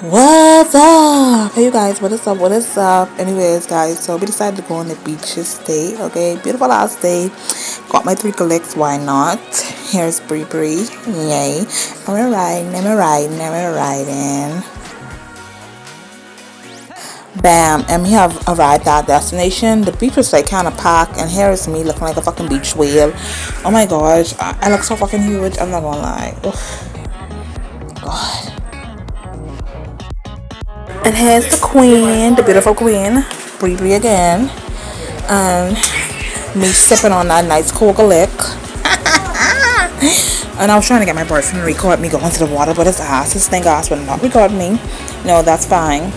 What's up? Hey you guys, what is up? What is up? Anyways, guys, so we decided to go on the beach this day, okay? Beautiful last day. Got my 3 collects, why not? Here's Bree Bree. Yay. And we're riding, and we're riding, and we're riding. Bam, and we have arrived at our destination. The beach was like kind of packed, and here is me looking like a fucking beach whale. Oh my gosh, I look so fucking huge, I'm not gonna lie. Oof, God. And here's the queen, the beautiful queen, Bree Bree again. And me sipping on that nice coca lick. And I was trying to get my boyfriend to record me going to the water, but his thing ass would not record me. No, that's fine.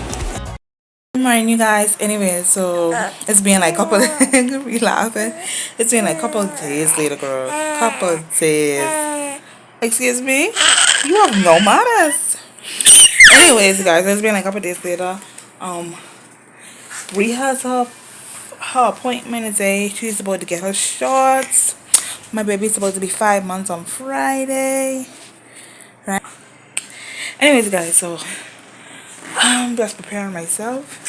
Good morning, you guys. Anyway, so it's been like a couple of we laughing. It's been like a couple of days later, girl. Couple of days. Excuse me? You have no manners. Anyways, guys, it's been like a couple of days later. Bree has her appointment today. She's about to get her shots. My baby's supposed to be 5 months on Friday. Right? Anyways, guys, so I'm just preparing myself.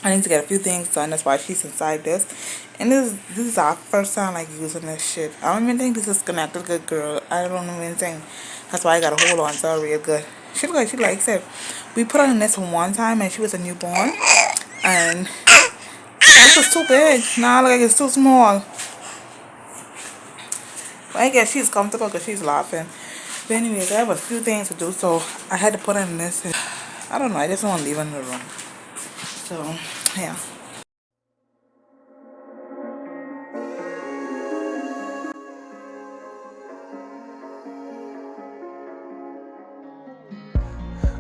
I need to get a few things done. That's why she's inside this. And this is our first time like using this shit. I don't even think this is connected good, girl. I don't even think. That's why I gotta hold on to her real good. She look like she likes it. We put her in this one time and she was a newborn. And this is too big. Now look like it's too small. But I guess she's comfortable because she's laughing. But anyways, I have a few things to do, so I had to put her in this. I don't know, I just don't want to leave her in the room. So, yeah.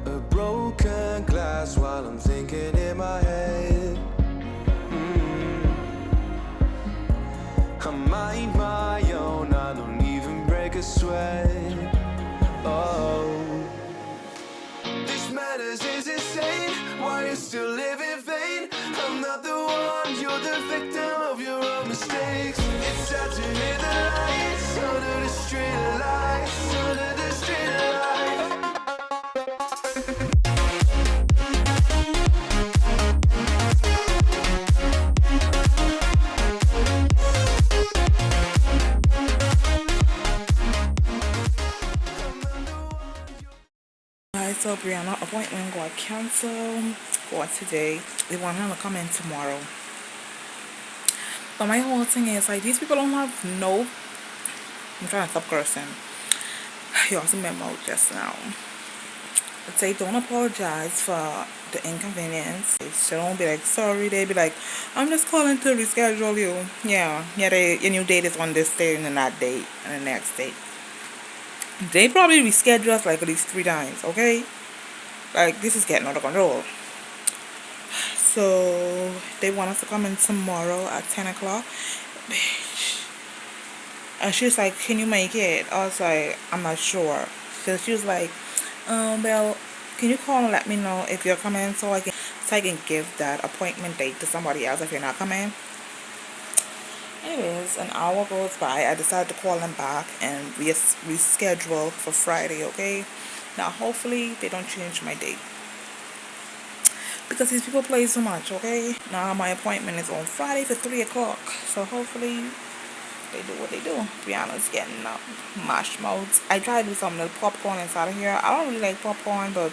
A broken glass while I'm thinking in my head. I mind my own, I don't even break a sweat. Oh, this madness is insane. Why you still live in vain? I'm not the one, you're the victim of your own mistakes. It's sad to hear the lights under the street lights, under the street lights. Alright, so Brianna appointment got canceled for today. They want her to come in tomorrow. But my whole thing is like these people don't have no. I'm trying to stop cursing. You also memo just now. They don't apologize for the inconvenience. They don't be like sorry. They be like, I'm just calling to reschedule you. Yeah, your new date is on this day and then that date and the next date. They probably reschedule us like at least 3 times, okay? Like this is getting out of control. So they want us to come in tomorrow at 10 o'clock. Bitch. And she was like, can you make it? I was like, I'm not sure. So she was like, well, can you call and let me know if you're coming so I can give that appointment date to somebody else if you're not coming. Anyways, an hour goes by. I decided to call them back and reschedule for Friday, okay? Now hopefully they don't change my date. Because these people play so much, okay? Now my appointment is on Friday for 3 o'clock. So hopefully they do what they do. Brianna's getting mashed mouths. I tried to do some little popcorn inside of here. I don't really like popcorn, but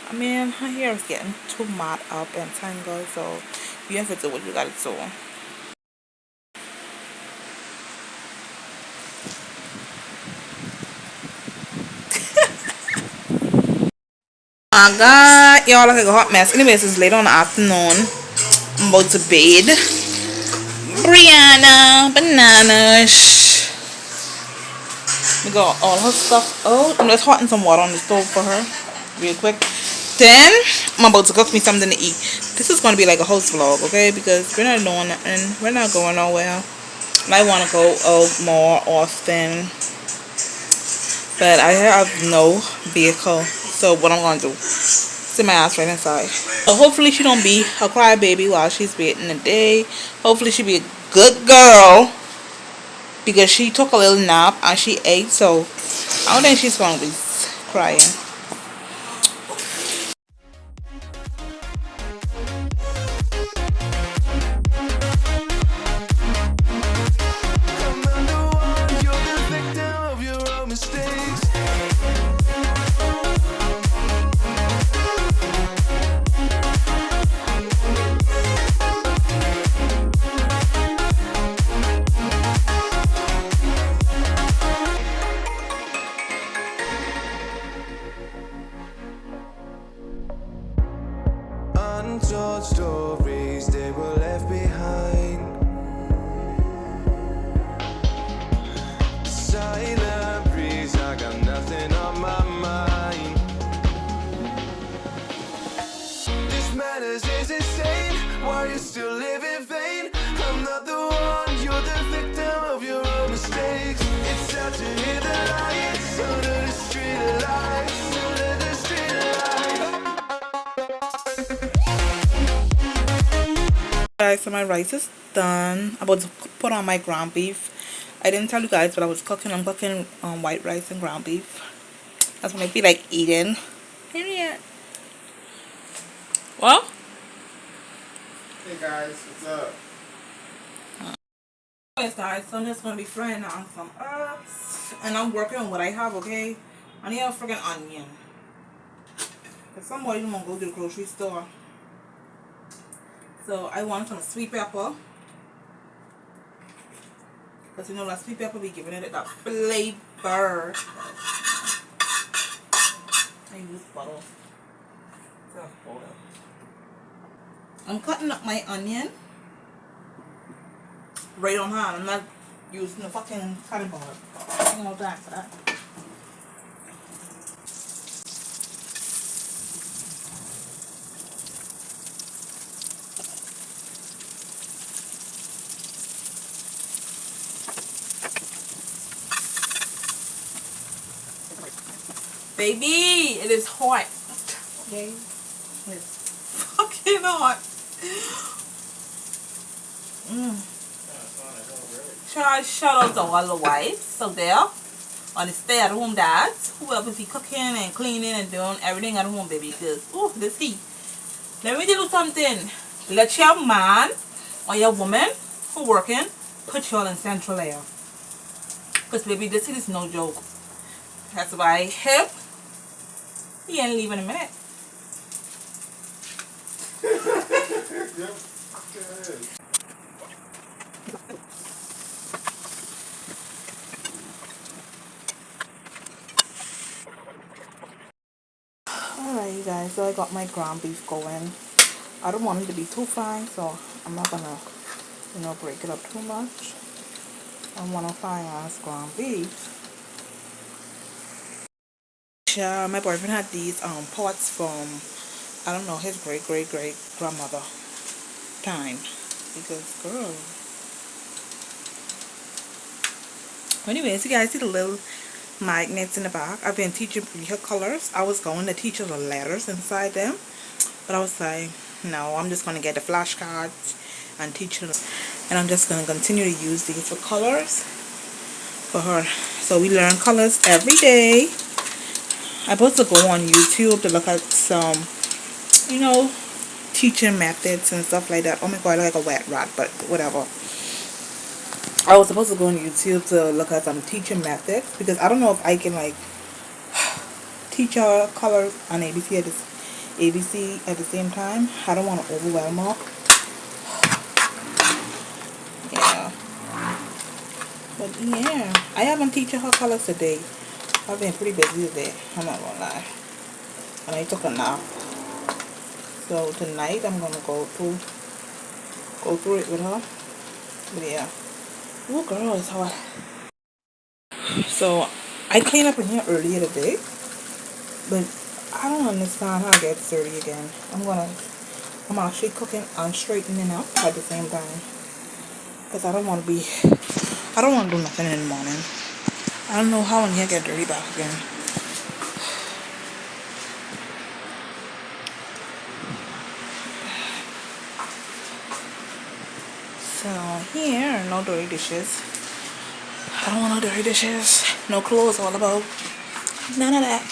I mean, her hair is getting too mad up and tangled. So you have to do what you gotta do. My God, y'all look like a hot mess. Anyways, it's late on the afternoon. I'm about to bed. Brianna, bananas. We got all her stuff out. I'm just hotting some water on the stove for her, real quick. Then I'm about to cook me something to eat. This is gonna be like a host vlog, okay? Because we're not doing nothing. We're not going nowhere. I want to go out more often, but I have no vehicle. So what I'm gonna do? Sit my ass right inside. So hopefully she don't be a crybaby while she's waiting the day. Hopefully she be a good girl because she took a little nap and she ate. So I don't think she's gonna be crying. I'm not the one, you're the victim of your own mistakes. Untold stories, they were left behind. Silent breeze, I got nothing on my mind. This madness is insane. Why you still live in vain? I'm not the one, you're the victim of your own mistakes. It's sad to hear the lights under the street lights, under the street lights. Guys, so my rice is done. I'm about to put on my ground beef. I didn't tell you guys, but I was cooking. I'm cooking white rice and ground beef. That's what I feel like eating. Period. Well, Hey guys, what's up? anyways, guys, so I'm just gonna be frying on some herbs, and I'm working on what I have. Okay, I need a freaking onion. Cause somebody won't go to the grocery store. So I want some sweet pepper. Because you know that sweet pepper be giving it that flavor. I use butter. So, I'm cutting up my onion right on hand. I'm not using the fucking cutting board. You know that for that. Baby, it is hot. Okay? It's fucking hot. Shout out to all the wives out there. On the stay-at-home dads. Whoever be cooking and cleaning and doing everything at home, baby. Because, ooh, this heat. Let me tell you something. Let your man or your woman who working put y'all in central air. Because, baby, this heat is no joke. That's why him, he ain't leaving in a minute. Yep. Good. Alright, you guys, so I got my ground beef going. I don't want it to be too fine, so I'm not gonna, you know, break it up too much. I want to fry ass ground beef. Yeah, my boyfriend had these pots from, I don't know, his great grandmother time. Because, girl. Anyways, you guys see the little magnets in the back. I've been teaching her colors. I was going to teach her the letters inside them, but I was like, no, I'm just going to get the flashcards and teach her. And I'm just going to continue to use these for colors for her. So we learn colors every day. I'm supposed to go on YouTube to look at some, you know, teaching methods and stuff like that. Oh my god, I look like a wet rat, but whatever. I was supposed to go on YouTube to look at some teaching methods because I don't know if I can like teach her colors and ABC at the same time. I don't want to overwhelm her. Yeah. But yeah, I haven't teaching her colors today. I've been pretty busy today, I'm not gonna lie. And I took a nap. So tonight I'm gonna go through it with her. But yeah. Oh girl, it's hot. So I cleaned up in here earlier today, but I don't understand how it gets dirty again. I'm actually cooking and straightening up at the same time. Because I don't want to do nothing in the morning. I don't know how in here get dirty back again. So here, no dirty dishes. I don't want no dirty dishes. No clothes all about. None of that.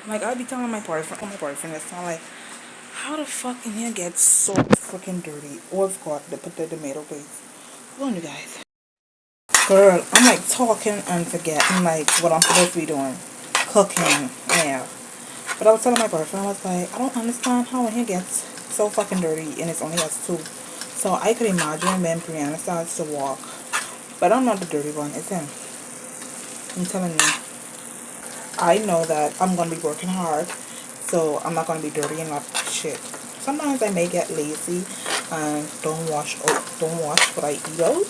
Like, I'll be telling my boyfriend that's not like, how the fuck in here gets so freaking dirty? Oh, I've got to put the tomato paste. Hold on, you guys. Girl, I'm like talking and forgetting like what I'm supposed to be doing. Cooking, yeah. But I was telling my boyfriend, I was like, I don't understand how in here gets so fucking dirty and it's only us two. So I could imagine when Brianna starts to walk. But I'm not the dirty one, it's him. I'm telling you. I know that I'm gonna be working hard, so I'm not gonna be dirty and not shit. Sometimes I may get lazy and don't wash what I eat out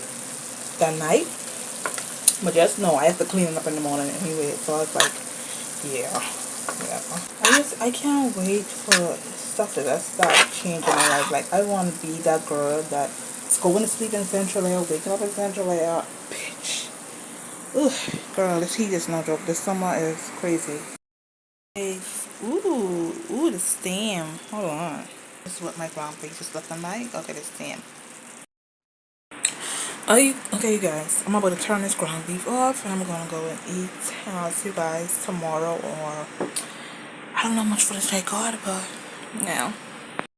that night. But just know I have to clean it up in the morning anyway. So I was like, yeah. I can't wait for stuff to just start changing my life. Like I want to be that girl that's going to sleep in Central Air, waking up in Central Air. Bitch. Ugh, girl, this heat is no joke. This summer is crazy. Ooh, the steam. Hold on. This is what my brown face is looking like. Okay, the steam. Okay, you guys. I'm about to turn this ground beef off, and I'm gonna go and eat. And I'll see you guys tomorrow, or I don't know much for the take out, but yeah.